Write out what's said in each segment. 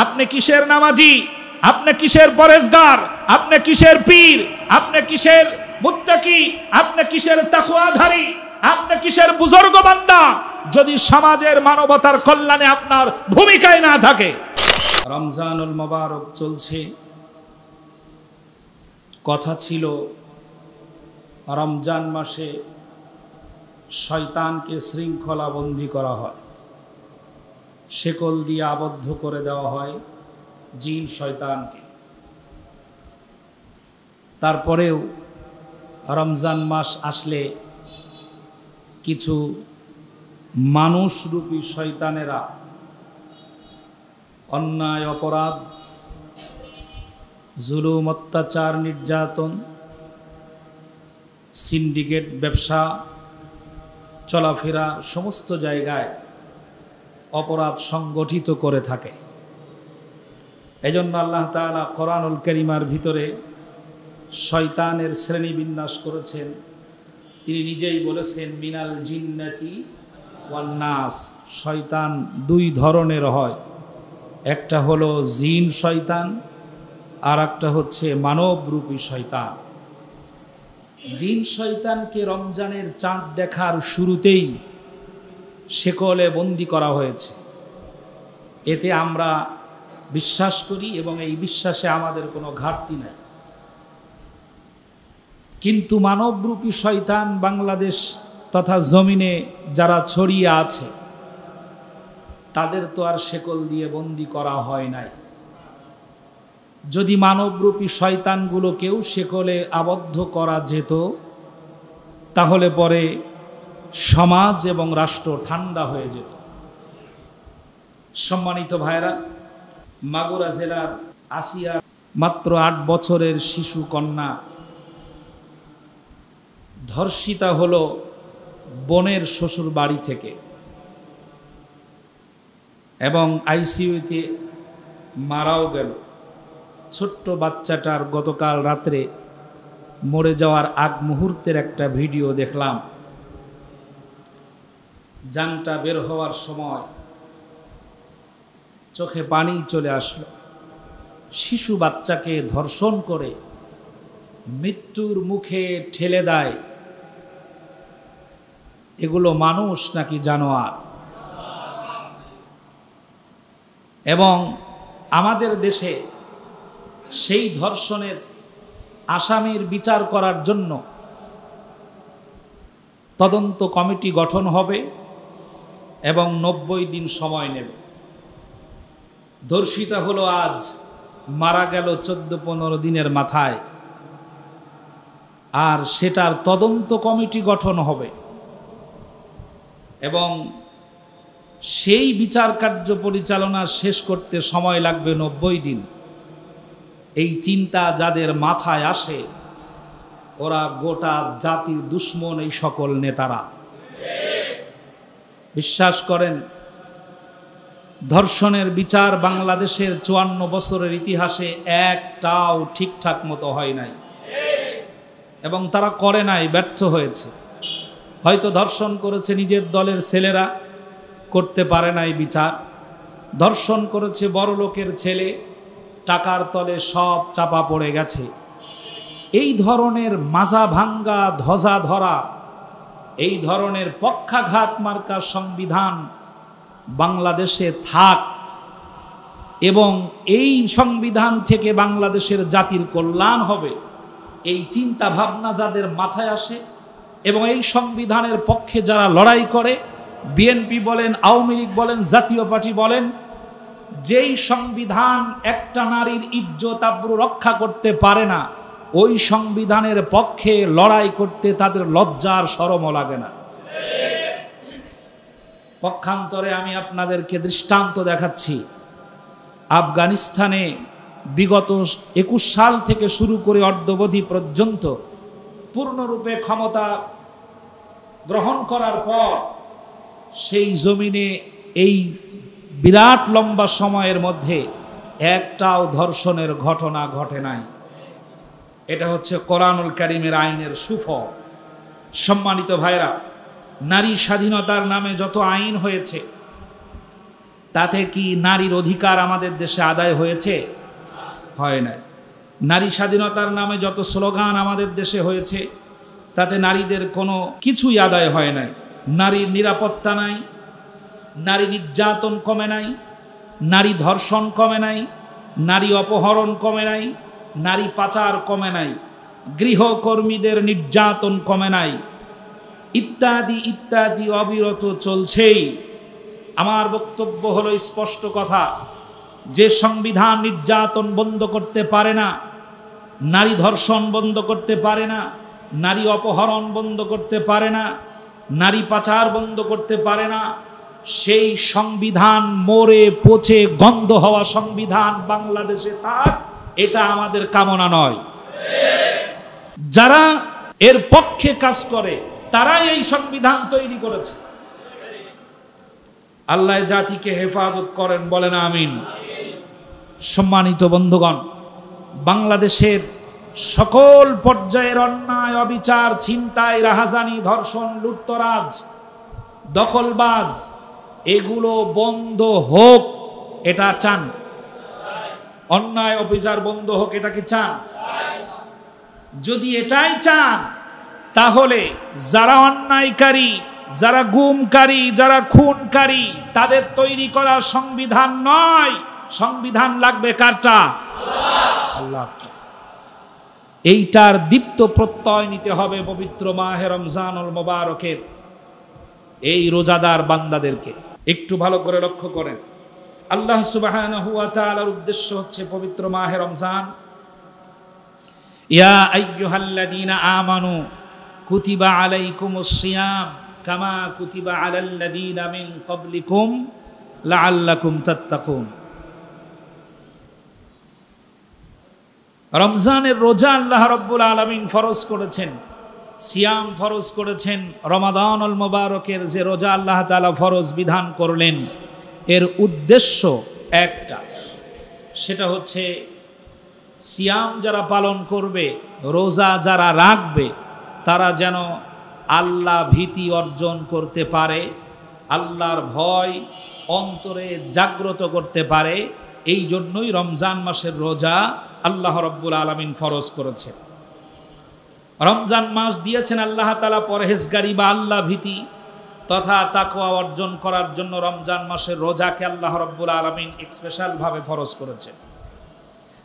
আপনি কিসের নামাজি, আপনি কিসের পরেজগার, আপনি কিসের পীর, আপনি কিসের মুত্তাকি, আপনি কিসের তাকওয়াধারী, আপনি কিসের বুজুর্গ বান্দা, যদি সমাজের মানবতার কল্যাণে আপনার ভূমিকায় না থাকে। রমজানুল মোবারক চলছে। কথা ছিল রমজান মাসে শয়তানকে শৃঙ্খলাবন্দি করা হয়, শেকল দিয়ে আবদ্ধ করে দেওয়া হয় জিন শয়তানকে। তারপরেও রমজান মাস আসলে কিছু মানুষরূপী শয়তানেরা অন্যায়, অপরাধ, জুলুম, অত্যাচার, নির্যাতন, সিন্ডিকেট, ব্যবসা, চলাফেরা, সমস্ত জায়গায় অপরাধ সংগঠিত করে থাকে। এজন্য আল্লাহ তাআলা কোরআনুল কারীমের ভিতরে শয়তানের শ্রেণীবিন্যাস করেছেন। তিনি নিজেই বলেছেন, মিনাল জিন্নাতি ওয়ান নাস। শয়তান দুই ধরনের হয়, একটা হলো জিন শয়তান, আর একটা হচ্ছে মানবরূপী শয়তান। জিন শয়তানকে রমজানের চাঁদ দেখার শুরুতেই শেকলে বন্দি করা হয়েছে। এতে আমরা বিশ্বাস করি এবং এই বিশ্বাসে আমাদের কোনো ঘাটতি নাই। কিন্তু মানবরূপী শয়তান বাংলাদেশ তথা জমিনে যারা ছড়িয়ে আছে, তাদের তো আর শেকল দিয়ে বন্দি করা হয় নাই। যদি মানবরূপী শয়তানগুলোকেও শেকলে আবদ্ধ করা যেত, তাহলে পরে সমাজ এবং রাষ্ট্র ঠান্ডা হয়ে যেত। সম্মানিত ভাইরা, মাগুরা জেলার আসিয়া মাত্র 8 বছরের শিশু কন্যা ধর্ষিতা হলো বোনের শ্বশুর বাড়ি থেকে এবং আইসিইউতে মারাও গেল। ছোট্ট বাচ্চাটার গতকাল রাত্রে মরে যাওয়ার আগ মুহূর্তের একটা ভিডিও দেখলাম। জানটা বের হওয়ার সময় চোখে পানি চলে আসলো। শিশু বাচ্চাকে ধর্ষণ করে মৃত্যুর মুখে ঠেলে দেয়, এগুলো মানুষ নাকি জানোয়ার? এবং আমাদের দেশে সেই ধর্ষণের আসামির বিচার করার জন্য তদন্ত কমিটি গঠন হবে এবং 90 দিন সময় নেবে। ধর্ষিতা হলো আজ, মারা গেল 14-15 দিনের মাথায়, আর সেটার তদন্ত কমিটি গঠন হবে এবং সেই বিচার কার্য পরিচালনা শেষ করতে সময় লাগবে 90 দিন। এই চিন্তা যাদের মাথায় আসে, ওরা গোটা জাতির দুশ্মন এই সকল নেতারা। বিশ্বাস করেন, ধর্ষণের বিচার বাংলাদেশের 54 বছরের ইতিহাসে একটাও ঠিকঠাক মতো হয় নাই এবং তারা করে নাই, ব্যর্থ হয়েছে। হয়তো ধর্ষণ করেছে নিজের দলের ছেলেরা, করতে পারে নাই বিচার। ধর্ষণ করেছে বড় লোকের ছেলে, টাকার তলে সব চাপা পড়ে গেছে। এই ধরনের মাজা ভাঙ্গা, ধ্বজা ধরা, এই ধরনের পক্ষাঘাত মার্কা সংবিধান বাংলাদেশে থাক এবং এই সংবিধান থেকে বাংলাদেশের জাতির কল্যাণ হবে, এই চিন্তা ভাবনা যাদের মাথায় আসে এবং এই সংবিধানের পক্ষে যারা লড়াই করে, বিএনপি বলেন, আওয়ামী লীগ বলেন, জাতীয় পার্টি বলেন, যেই সংবিধান একটা নারীর ইজ্জত আবরু রক্ষা করতে পারে না, ওই সংবিধানের পক্ষে লড়াই করতে তাদের লজ্জার শরমও লাগে না। পক্ষান্তরে আমি আপনাদেরকে দৃষ্টান্ত দেখাচ্ছি। আফগানিস্তানে বিগত 21 সাল থেকে শুরু করে অদ্যাবধি পর্যন্ত পূর্ণরূপে ক্ষমতা গ্রহণ করার পর সেই জমিনে এই বিরাট লম্বা সময়ের মধ্যে একটাও ধর্ষণের ঘটনা ঘটে নাই। এটা হচ্ছে কোরআনুল কারীমের আইনের সুফল। সম্মানিত ভাইরা, নারী স্বাধীনতার নামে যত আইন হয়েছে, তাতে কি নারীর অধিকার আমাদের দেশে আদায় হয়েছে? হয় নাই। নারী স্বাধীনতার নামে যত স্লোগান আমাদের দেশে হয়েছে, তাতে নারীদের কোনো কিছুই আদায় হয় নাই। নারীর নিরাপত্তা নাই, নারী নির্যাতন কমে নাই, নারী ধর্ষণ কমে নাই, নারী অপহরণ কমে নাই, নারী পাচার কমে নাই, গৃহকর্মীদের নির্যাতন কমে নাই, ইত্যাদি ইত্যাদি অবিরত চলছেই। আমার বক্তব্য হলো স্পষ্ট কথা, যে সংবিধান নির্যাতন বন্ধ করতে পারে না, নারী ধর্ষণ বন্ধ করতে পারে না, নারী অপহরণ বন্ধ করতে পারে না, নারী পাচার বন্ধ করতে পারে না, সেই সংবিধান মরে পচে গন্ধ হওয়া সংবিধান বাংলাদেশে থাক, এটা আমাদের কামনা নয়। যারা এর পক্ষে কাজ করে তারাই এই সংবিধান তৈরি করেছে। আল্লাহ জাতিকে হেফাজত করেন, বলেন আমিন। সম্মানিত বন্ধুগণ, বাংলাদেশের সকল পর্যায়ের অন্যায়, অবিচার, ছিনতাই, রাহাজানি, ধর্ষণ, লুটতরাজ, দখলবাজ, এগুলো বন্ধ হোক, এটা চান? অন্যায় অবিচার বন্ধ হোক, এটা কি চান? যদি এটাই চান, তাহলে যারা অন্যায়কারী, যারা গুমকারী, যারা খুনকারী, তাদের তৈরি করা সংবিধান নয়, সংবিধান লাগবে কারটা? আল্লাহ। এইটার দীপ্ত প্রত্যয় নিতে হবে পবিত্র মাহে রমজানুল মুবারকের এই রোজাদার বান্দাদেরকে। একটু ভালো করে লক্ষ্য করেন, আল্লাহ সুবহানাহু ওয়া তাআলার উদ্দেশ্য হচ্ছে পবিত্র মাহে রমজান। ইয়া আইয়ুহাল্লাযীনা আমানু কুতিবা আলাইকুমুস সিয়াম কামা কুতিবা আলাল্লাযীনা মিন ক্বাবলিকুম লাআল্লাকুম তাত্তাকুন। রমজানের রোজা আল্লাহ রাব্বুল আলামিন ফরজ করেছেন, সিয়াম ফরজ করেছেন। রমাদানুল মুবারকের যে রোজা আল্লাহ তাআলা ফরজ বিধান করলেন, এর উদ্দেশ্য একটা, সেটা হচ্ছে সিয়াম যারা পালন করবে, রোজা যারা রাখবে, তারা যেন আল্লাহ ভীতি অর্জন করতে পারে, আল্লাহর ভয় অন্তরে জাগ্রত করতে পারে। এই জন্যই রমজান মাসের রোজা আল্লাহ রাব্বুল আলামিন ফরজ করেছেন। রমজান মাস দিয়েছেন আল্লাহ তাআলা পরহেজগারি বা আল্লাহ ভীতি তথা তাকওয়া অর্জন করার জন্য। রমজান মাসের রোজাকে আল্লাহ রাব্বুল আলামিন স্পেশালভাবে ফরজ করেছেন।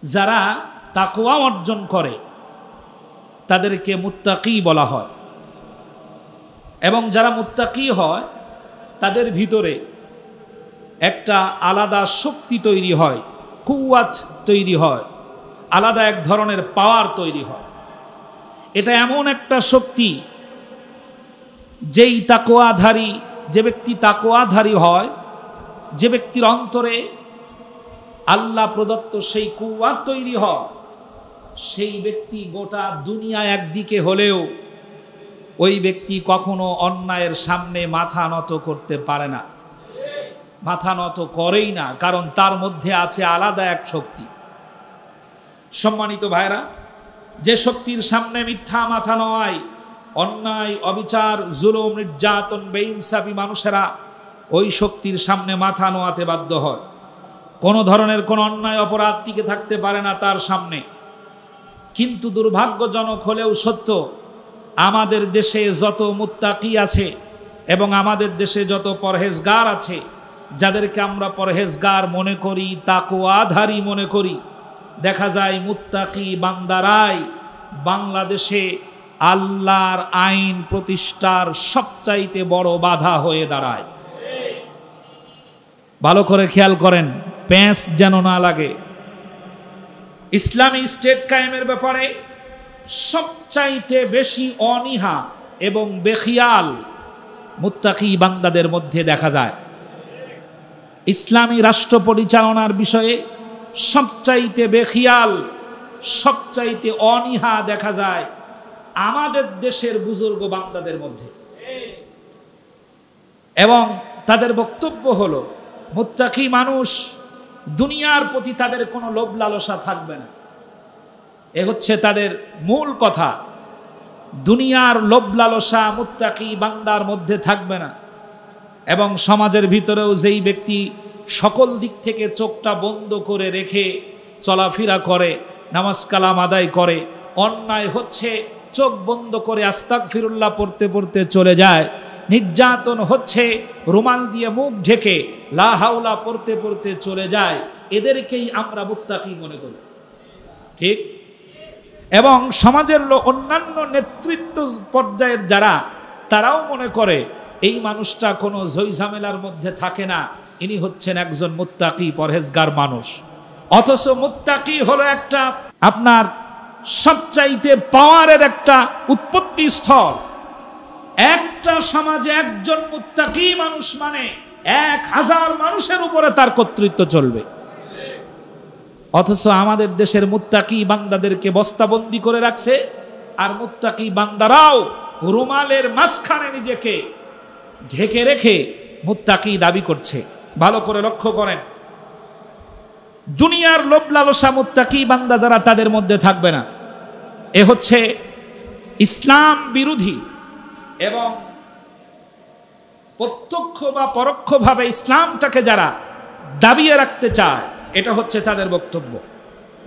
যারা তাকওয়া অর্জন করে তাদেরকে মুত্তাকি বলা হয়, এবং যারা মুত্তাকি হয় তাদের ভিতরে একটা আলাদা শক্তি তৈরি হয়, কুওয়াত তৈরি হয়, আলাদা এক ধরনের পাওয়ার তৈরি হয়। এটা এমন একটা শক্তি, যেই তাকওয়াধারী, যে ব্যক্তি তাকওয়াধারী হয়, যে ব্যক্তির অন্তরে আল্লাহ প্রদত্ত সেই কুওয়াত তৈরি হয়, সেই ব্যক্তি গোটা দুনিয়া একদিকে হলেও ওই ব্যক্তি কখনো অন্যায়ের সামনে মাথা নত করতে পারে না, মাথা নত করেই না, কারণ তার মধ্যে আছে আলাদা এক শক্তি। সম্মানিত ভাইরা, যে শক্তির সামনে মিথ্যা মাথা নয়, অন্যায়, অবিচার, জুলুম, নির্যাতন, বেইনসাফি মানুষেরা ওই শক্তির সামনে মাথা নোয়াতে বাধ্য হয়। কোনো ধরনের কোনো অন্যায় অপরাধ টিকে থাকতে পারে না তার সামনে। কিন্তু দুর্ভাগ্যজনক হলেও সত্য, আমাদের দেশে যত মুত্তাকি আছে এবং আমাদের দেশে যত পরহেজগার আছে, যাদেরকে আমরা পরহেজগার মনে করি, তাকওয়াধারী মনে করি, দেখা যায় মুত্তাকি বান্দারাই বাংলাদেশে আল্লাহর আইন প্রতিষ্ঠার সবচাইতে বড় বাধা হয়ে দাঁড়ায়। ভালো করে খেয়াল করেন, প্যাঁচ যেন না লাগে। ইসলামী স্টেট কায়েমের ব্যাপারে সবচাইতে বেশি অনীহা এবং বেখিয়াল মুত্তাকি বান্দাদের মধ্যে দেখা যায়। ইসলামী রাষ্ট্র পরিচালনার বিষয়ে সবচাইতে বেখিয়াল, সবচাইতে অনীহা দেখা যায় আমাদের দেশের বুজুর্গ বান্দাদের মধ্যে। এবং তাদের বক্তব্য হলো, মুত্তাকি মানুষ, দুনিয়ার প্রতি তাদের কোনো লোভ লালসা থাকবে না। এ হচ্ছে তাদের মূল কথা। দুনিয়ার লোভ লালসা মুত্তাকি বান্দার মধ্যে থাকবে না। এবং সমাজের ভিতরেও যেই ব্যক্তি সকল দিক থেকে চোখটা বন্ধ করে রেখে চলাফেরা করে, নামাজ কালাম আদায় করে, অন্যায় হচ্ছে চোখ বন্ধ করে আস্তাগফিরুল্লাহ পড়তে পড়তে চলে যায়, নির্যাতন হচ্ছে রুমাল দিয়ে মুখ ঢেকে লা হাওলা পড়তে পড়তে চলে যায়, এদেরকেই আমরা মুত্তাকি মনে করি, ঠিক? এবং সমাজের অন্যান্য নেতৃত্ব পর্যায়ের যারা, তারাও মনে করে এই মানুষটা কোনো ঝইঝামেলার মধ্যে থাকে না, ইনি হচ্ছেন একজন মুত্তাকি পরহেজগার মানুষ। অথচ মুত্তাকি হলো একটা আপনার সবচাইতে পাওয়ারের একটা উৎপত্তি স্থল। একটা সমাজে একজন মুত্তাকি মানুষ মানে 1000 মানুষের উপরে তার কর্তৃত্ব চলবে। অথচ আমাদের দেশের মুত্তাকি বান্দাদেরকে বস্তাবন্দি করে রাখছে, আর মুত্তাকি বান্দারাও রুমালের মাঝখানে নিজেকে ঢেকে রেখে মুত্তাকি দাবি করছে। ভালো করে লক্ষ্য করেন, দুনিয়ার লোভ লালসা মুত্তাকি বান্দা যারা, তাদের মধ্যে থাকবে না। এ হচ্ছে ইসলাম বিরোধী এবং প্রত্যক্ষ বা পরোক্ষভাবে ইসলামটাকে যারা দাবিয়ে রাখতে চায়, এটা হচ্ছে তাদের বক্তব্য।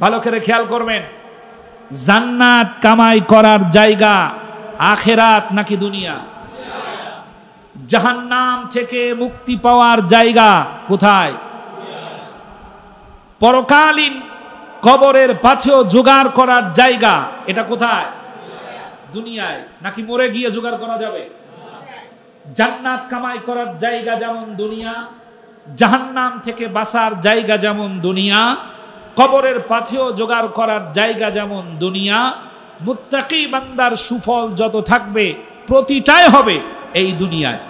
ভালো করে খেয়াল করবেন, জান্নাত কামাই করার জায়গা আখেরাত নাকি দুনিয়া? জাহান্নাম থেকে মুক্তি পাওয়ার জায়গা কোথায়? পরকালীন কবরের পাথেয় জোগাড় করার জায়গা এটা কোথায়? দুনিয়ায়। নাকি মরে গিয়ে জোগাড় করা যাবে? জান্নাত কামাই করার জায়গা যেমন দুনিয়া, জাহান্নাম থেকে বাঁচার জায়গা যেমন দুনিয়া, কবরের পাথেয় জোগাড় করার জায়গা যেমন দুনিয়া, মুত্তাকি বান্দার সুফল যত থাকবে প্রতিটাই হবে এই দুনিয়ায়।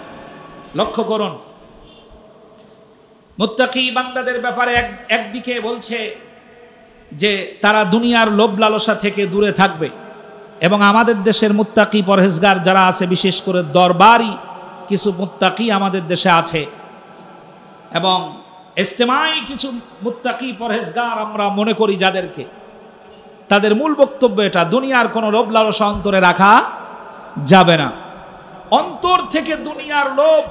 লক্ষ্য করুন, মুত্তাকি বান্দাদের ব্যাপারে একদিকে বলছে যে তারা দুনিয়ার লোভ লালসা থেকে দূরে থাকবে, এবং আমাদের দেশের মুত্তাকি পরহেজগার যারা আছে, বিশেষ করে দরবারি কিছু মুত্তাকি আমাদের দেশে আছে, এবং ইজতেমাই কিছু মুত্তাকি পরহেজগার আমরা মনে করি যাদেরকে, তাদের মূল বক্তব্য এটা, দুনিয়ার কোনো লোভ লালসা অন্তরে রাখা যাবে না। অন্তর থেকে দুনিয়ার লোভ,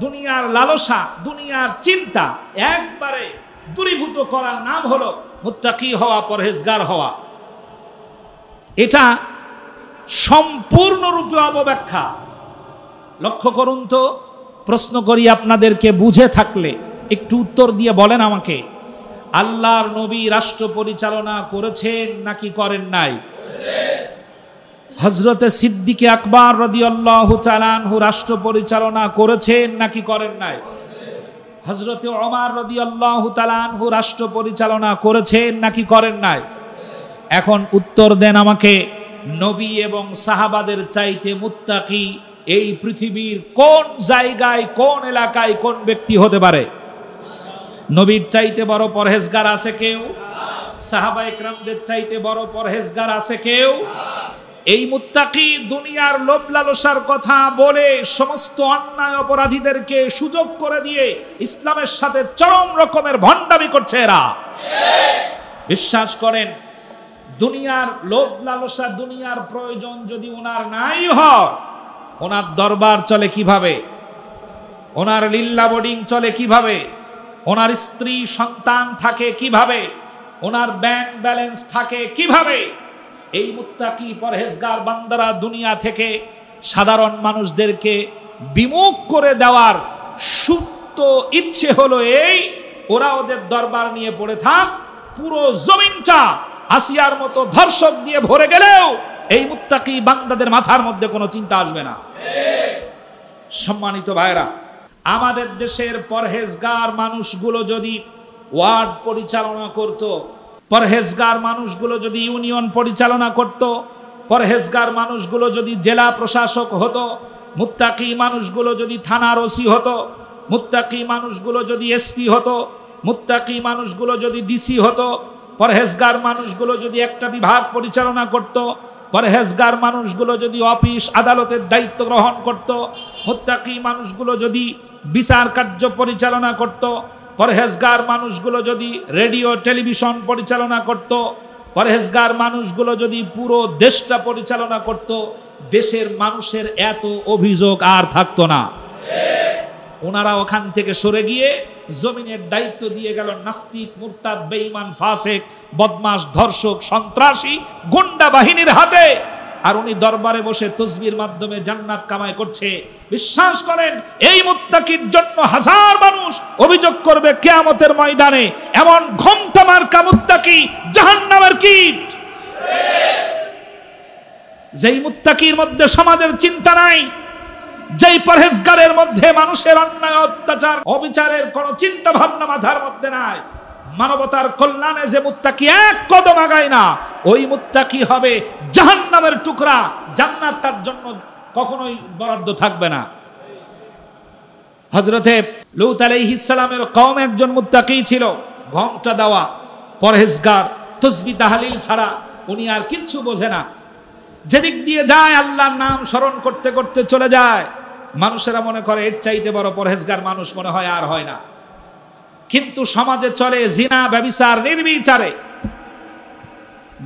দুনিয়ার লালসা, দুনিয়ার চিন্তা একবারে দূরীভূত করার নাম হলো মুত্তাকি হওয়া, পরহেজগার হওয়া। এটা সম্পূর্ণরূপে অবব্যাখ্যা। লক্ষ্য করুন তো, প্রশ্ন করি আপনাদেরকে, বুঝে থাকলে একটু উত্তর দিয়ে বলেন আমাকে, আল্লাহর নবী রাষ্ট্র পরিচালনা করেছেন নাকি করেন নাই? হযরতে সিদ্দিকে আকবর রাদিয়াল্লাহু তাআলা আনহু রাষ্ট্র পরিচালনা করেছেন নাকি করেন নাই? হযরতে ওমর রাদিয়াল্লাহু তাআলা আনহু রাষ্ট্র পরিচালনা করেছেন নাকি করেন নাই? এখন উত্তর দেন আমাকে, নবী এবং সাহাবাদের চাইতে মুত্তাকি এই পৃথিবীর কোন জায়গায়, কোন এলাকায়, কোন ব্যক্তি হতে পারে? নবীর চাইতে বড় পরহেজগার আছে কেউ? সাহাবায়ে কেরামদের চাইতে বড় পরহেজগার আছে কেউ? এই মুত্তাকি দুনিয়ার লোভ লালসার কথা বলে সমস্ত অন্যায় অপরাধীদেরকে সুযোগ করে দিয়ে ইসলামের সাথে চরম রকমের ভণ্ডামি করছে এরা। বিশ্বাস করেন, দুনিয়ার লোভ লালসা, দুনিয়ার প্রয়োজন যদি ওনার নাই হয়, ওনার দরবার চলে কিভাবে? ওনার লিল্লা বোর্ডিং চলে কিভাবে? ওনার স্ত্রী সন্তান থাকে কিভাবে? ওনার ব্যাংক ব্যালেন্স থাকে কিভাবে? এই মুত্তাকি পরহেজগার বান্দারা দুনিয়া থেকে সাধারণ মানুষদেরকে বিমুখ করে দেওয়ার সুপ্ত ইচ্ছে হলো এই, ওরা ওদের দরবার নিয়ে পড়ে থাক, পুরো জমিনটা আসিয়ার মতো ধর্ষক দিয়ে ভরে গেলেও এই মুত্তাকি বান্দাদের মাথার মধ্যে কোনো চিন্তা আসবে না। সম্মানিত ভাইরা, আমাদের দেশের পরহেজগার মানুষগুলো যদি ওয়ার্ড পরিচালনা করত, পরহেজগার মানুষগুলো যদি ইউনিয়ন পরিচালনা করত, পরহেজগার মানুষগুলো যদি জেলা প্রশাসক হতো, মুত্তাকি মানুষগুলো যদি থানার ওসি হতো, মুত্তাকি মানুষগুলো যদি এসপি হতো, মুত্তাকি মানুষগুলো যদি ডিসি হতো, পরহেজগার মানুষগুলো যদি একটা বিভাগ পরিচালনা করত, পরহেজগার মানুষগুলো যদি অফিস আদালতের দায়িত্ব গ্রহণ করত, মুত্তাকি মানুষগুলো যদি বিচার কার্য পরিচালনা করত, পরহেজগার মানুষগুলো যদি রেডিও টেলিভিশন পরিচালনা করত, পরহেজগার মানুষগুলো যদি পুরো দেশটা পরিচালনা করত, দেশের মানুষের এত অভিযোগ আর থাকতো না। ওনারা ওখান থেকে সরে গিয়ে জমিনের দায়িত্ব দিয়ে গেল নাস্তিক, মুরতাদ, বেঈমান, ফাসিক, বদমাশ, ধর্ষক, সন্ত্রাসী, গুন্ডা বাহিনীর হাতে। আর উনি দরবারে বসে তসবির মাধ্যমে জান্নাত কামাই করছে। বিশ্বাস করেন, এই মুত্তাকির জন্য হাজার মানুষ অভিযোগ করবে কিয়ামতের ময়দানে, এমন ঘোমটা মার্কা মুত্তাকি জাহান্নামের কীট। যেই মুত্তাকির মধ্যে সমাজের চিন্তা নাই, যেই পরহেজগারের মধ্যে মানুষের অন্যায়, অত্যাচার, অবিচারের কোনো চিন্তা ভাবনা মাথার মধ্যে নাই, মানবতার কল্যাণে যে মুত্তাকি এক কদম আগায় না, ওই মুত্তাকি হবে জাহান্নামের টুকরা। জান্নাত তার জন্য কখনোই বরাদ্দ থাকবে না। হযরতে লূত আলাইহিস সালামের কওম একজন মুত্তাকি ছিল, ঘোমটা দেওয়া, পরহেজগার, তাসবিহ তাহলিল ছাড়া উনি আর কিচ্ছু বোঝে না। যেদিক দিয়ে যায় আল্লাহর নাম স্মরণ করতে করতে চলে যায়। মানুষেরা মনে করে এর চাইতে বড় পরহেজগার মানুষ মনে হয় আর হয় না। কিন্তু সমাজে চলে জিনা, ব্যভিচার, নির্বিচারে।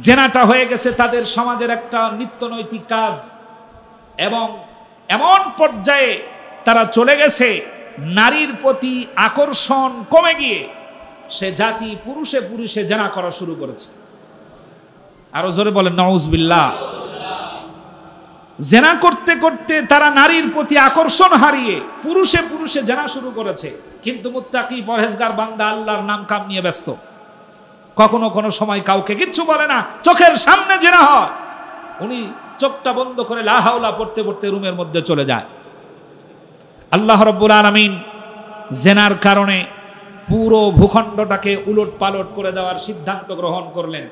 জেনাটা হয়ে গেছে তাদের সমাজের একটা নিত্য নৈতিক কাজ, এবং এমন পর্যায়ে তারা চলে গেছে নারীর প্রতি আকর্ষণ কমে গিয়ে সে জাতি পুরুষে পুরুষে জেনা করা শুরু করেছে। আরো জোরে বলেন নাউজুবিল্লাহ। জেনা করতে করতে তারা নারীর প্রতি আকর্ষণ হারিয়ে পুরুষে পুরুষে জেনা শুরু করেছে। কিন্তু মুত্তাকি পরহেজগার বান্দা আল্লাহর নাম কাম নিয়ে ব্যস্ত, কখনো কোনো সময় কাউকে কিচ্ছু বলে না। চোখের সামনে জেনা হয়, উনি চোখটা বন্ধ করে লা হাওলা পড়তে পড়তে রুমের মধ্যে চলে যায়। আল্লাহ রাব্বুল আলামিন জেনার কারণে পুরো ভূখণ্ডটাকে উলট পালট করে দেওয়ার সিদ্ধান্ত গ্রহণ করলেন।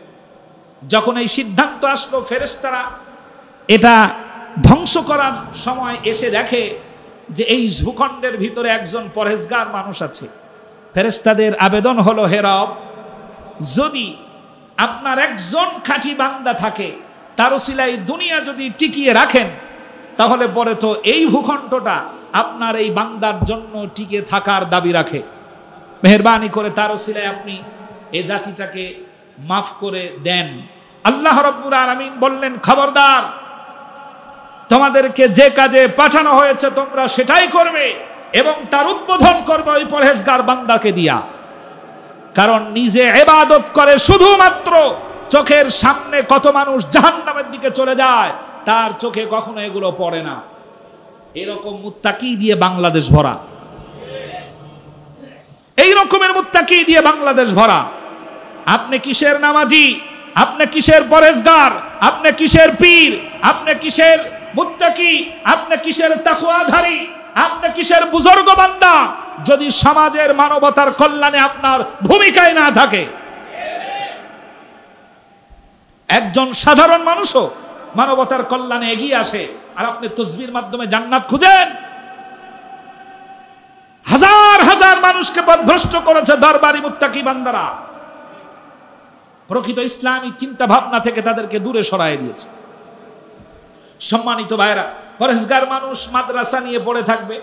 যখন এই সিদ্ধান্ত আসলো, ফেরেশতারা এটা ধ্বংস করার সময় এসে দেখে যে এই ভূখণ্ডের ভিতরে একজন পরহেজগার মানুষ আছে। ফেরেশতাদের আবেদন হলো, হে রব, যদি আপনার একজন খাঁটি বান্দা থাকে, তার ওসিলায় দুনিয়া যদি টিকিয়ে রাখেন, তাহলে পরে তো এই ভূখণ্ডটা আপনার এই বান্দার জন্য টিকে থাকার দাবি রাখে। মেহেরবানি করে তার ওসিলায় আপনি এই জাতিটাকে মাফ করে দেন। আল্লাহ রাব্বুল আলামিন বললেন, খবরদার, তোমাদেরকে যে কাজে পাঠানো হয়েছে তোমরা সেটাই করবে, এবং তার উদ্বোধন করবে ওই পরহেজগার বান্দাকে দিয়া। কারণ নিজে ইবাদত করে শুধুমাত্র চোখের সামনে কত মানুষ জাহান্নামের দিকে চলে যায়, তার চোখে কখনো এগুলো পড়ে না। এরকম মুত্তাকি দিয়ে বাংলাদেশ ভরা, এই রকমের মুত্তাকি দিয়ে বাংলাদেশ ভরা। আপনি কিসের নামাজি, আপনি কিসের পরহেজগার, আপনি কিসের পীর, আপনি কিসের মুত্তাকি, আপনি কিসের তাকওয়াধারী, আপনি কিসের বুজুর্গ বান্দা, যদি সমাজের মানবতার কল্যাণে আপনার ভূমিকায় না থাকে। একজন সাধারণ মানুষও মানবতার কল্যাণে এগিয়ে আসে, আর আপনি তাসবিহর মাধ্যমে জান্নাত খুঁজেন। হাজার হাজার মানুষকে পথভ্রষ্ট করেছে দরবারি মুত্তাকি বান্দারা। প্রকৃত ইসলামী চিন্তা ভাবনা থেকে তাদেরকে দূরে সরায় দিয়েছে। সম্মানিত ভাইরা, পরহেজগার মানুষ মাদ্রাসা নিয়ে পড়ে থাকবে,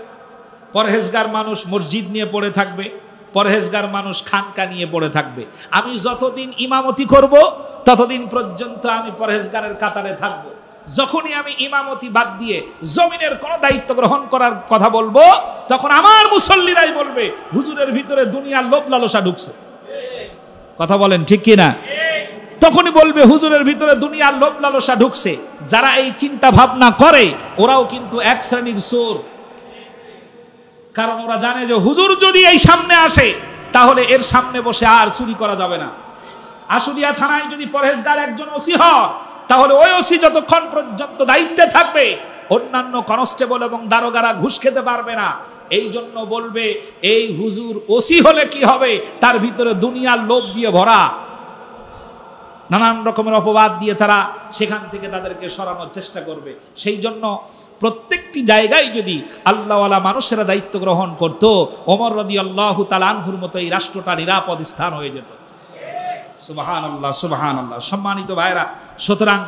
পরহেজগার মানুষ মসজিদ নিয়ে পড়ে থাকবে, পরহেজগার মানুষ খানকা নিয়ে পড়ে থাকবে। আমি যতদিন ইমামতি করব ততদিন পর্যন্ত আমি পরহেজগারের কাতারে থাকব। যখনই আমি ইমামতি বাদ দিয়ে জমিনের কোনো দায়িত্ব গ্রহণ করার কথা বলবো, তখন আমার মুসল্লিরাই বলবে হুজুরের ভিতরে দুনিয়ার লোভ লালসা ঢুকছে। কথা বলেন ঠিক কিনা? তখনই বলবে হুজুরের ভিতরে দুনিয়ার লোভ লালসা ঢুকছে। যারা এই চিন্তা ভাবনা করে ওরাও কিন্তু এক শ্রেণীর চোর। কারণ ওরা জানে যে হুজুর যদি এই সামনে আসে, তাহলে এর সামনে বসে আর চুরি করা যাবে না। আশুলিয়া থানায় যদি পরহেজগার একজন ওসি হয়, তাহলে ওই ওসি যতক্ষণ পর্যন্ত দায়িত্বে থাকবে, অন্যান্য কনস্টেবল এবং দারোগারা ঘুষ খেতে পারবে না। এই জন্য বলবে এই হুজুর ওসি হলে কি হবে, তার ভিতরে দুনিয়ার লোভ দিয়ে ভরা। নানান রকমের অপবাদ দিয়ে তারা সেখান থেকে তাদেরকে সরানোর চেষ্টা করবে। সেই জন্য প্রত্যেকটি জায়গায় যদি আল্লাহওয়ালা মানুষেরা দায়িত্ব গ্রহণ করত, ওমর রাদিয়াল্লাহু তাআলা আনহুর মতো এই রাষ্ট্রটা নিরাপদ স্থান হয়ে যেত। সুবহানাল্লাহ, সুবহানাল্লাহ। সম্মানিত ভাইরা, সুতরাং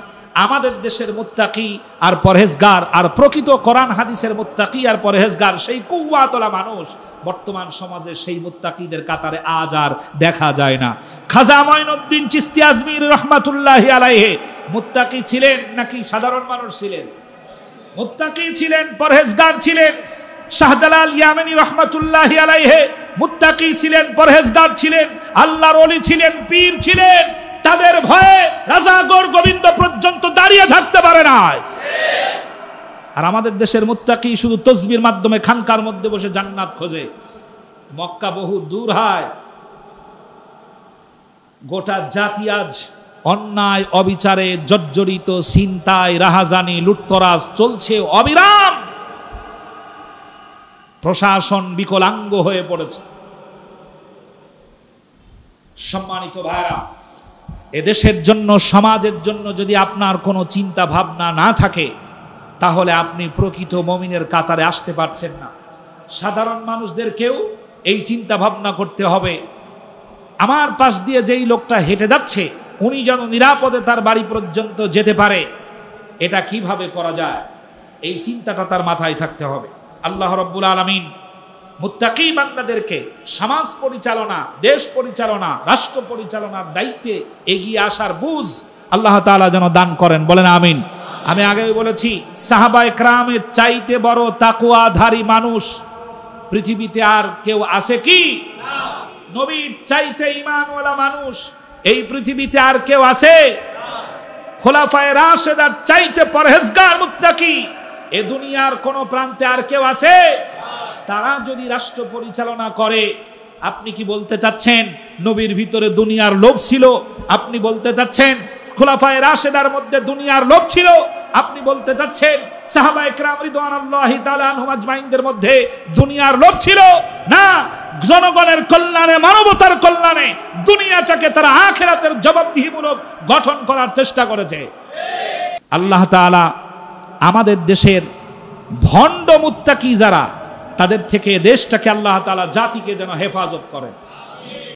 আমাদের দেশের মুত্তাকি আর পরহেজগার, আর প্রকৃত কোরআন হাদিসের মুত্তাকি আর পরহেজগার, সেই কুওয়াতওয়ালা মানুষ বর্তমান সমাজে সেই মুত্তাকিদের কাতারে আজ আর দেখা যায় না। খাজা মঈনুদ্দিন চিশতি আজমিরি রহমাতুল্লাহি আলাইহি মুত্তাকি ছিলেন নাকি সাধারণ মানুষ ছিলেন? মুত্তাকি ছিলেন, পরহেজগার ছিলেন। শাহজালাল ইয়ামানি রাহমাতুল্লাহি আলাইহি মুত্তাকি ছিলেন, পরহেজগার ছিলেন, আল্লাহর ওলি ছিলেন, পীর ছিলেন। তাদের ভয়ে রাজা গোবিন্দ পর্যন্ত দাঁড়িয়ে থাকতে পারে না। আর আমাদের দেশের মুত্তাকি শুধু তসবির মাধ্যমে খানকার মধ্যে বসে জান্নাত খোঁজে। মক্কা বহু দূর হয়। গোটা জাতি আজ অন্যায় অবিচারে জর্জরিত, ছিনতাই, রাহাজানি, লুটতরাজ চলছে অবিরাম। প্রশাসন বিকলাঙ্গ হয়ে পড়েছে। সম্মানিত ভাইরা, এদেশের জন্য, সমাজের জন্য যদি আপনার কোনো চিন্তা ভাবনা না থাকে, তাহলে আপনি প্রকৃত মুমিনের কাতারে আসতে পারছেন না। সাধারণ মানুষদেরকেও এই চিন্তা ভাবনা করতে হবে, আমার পাশ দিয়ে যেই লোকটা হেঁটে যাচ্ছে উনি যেন নিরাপদে তার বাড়ি পর্যন্ত যেতে পারে। এটা কিভাবে করা যায়, এই চিন্তাটা তার মাথায় থাকতে হবে। আল্লাহ রাব্বুল আলামিন মুত্তাকি বান্দাদেরকে সমাজ পরিচালনা, দেশ পরিচালনা, রাষ্ট্র পরিচালনার দায়িত্বে এগিয়ে আসার বুঝ আল্লাহ তাআলা যেন দান করেন, বলেন আমিন। আমি আগেই বলেছি, সাহাবায়ে কেরামের চাইতে বড় তাকওয়াধারী মানুষ পৃথিবীতে আর কেউ আছে কি? নবীর চাইতে ঈমানওয়ালা মানুষ এই পৃথিবীতে আর কেউ আছে? খোলাফায়ে রাশেদার চাইতে পরহেজগার মুত্তাকি এ দুনিয়ার কোন প্রান্তে আর কেউ আছে? তারা যদি রাষ্ট্র পরিচালনা করে, আপনি কি বলতে চাচ্ছেন নবীর ভিতরে দুনিয়ার লোভ ছিল? আপনি বলতে চাচ্ছেন খোলাফায়ে রাশেদার মধ্যে দুনিয়ার লোভ ছিল? আপনি বলতে চাচ্ছেন সাহাবায়ে কেরাম রিদওয়ানুল্লাহি তাআলা আনহুম আজমাইনদের মধ্যে দুনিয়ার লোভ ছিল? না, জনগণের কল্যাণে, মানবতার কল্যাণে দুনিয়াটাকে তারা আখিরাতের জবাবদিহিমূলক গঠন করার চেষ্টা করেছে। আল্লাহ তাআলা আমাদের দেশের ভণ্ড মুত্তাকি যারা, তাদের থেকে দেশটাকে আল্লাহ তাআলা জাতিকে যেন হেফাজত করেন।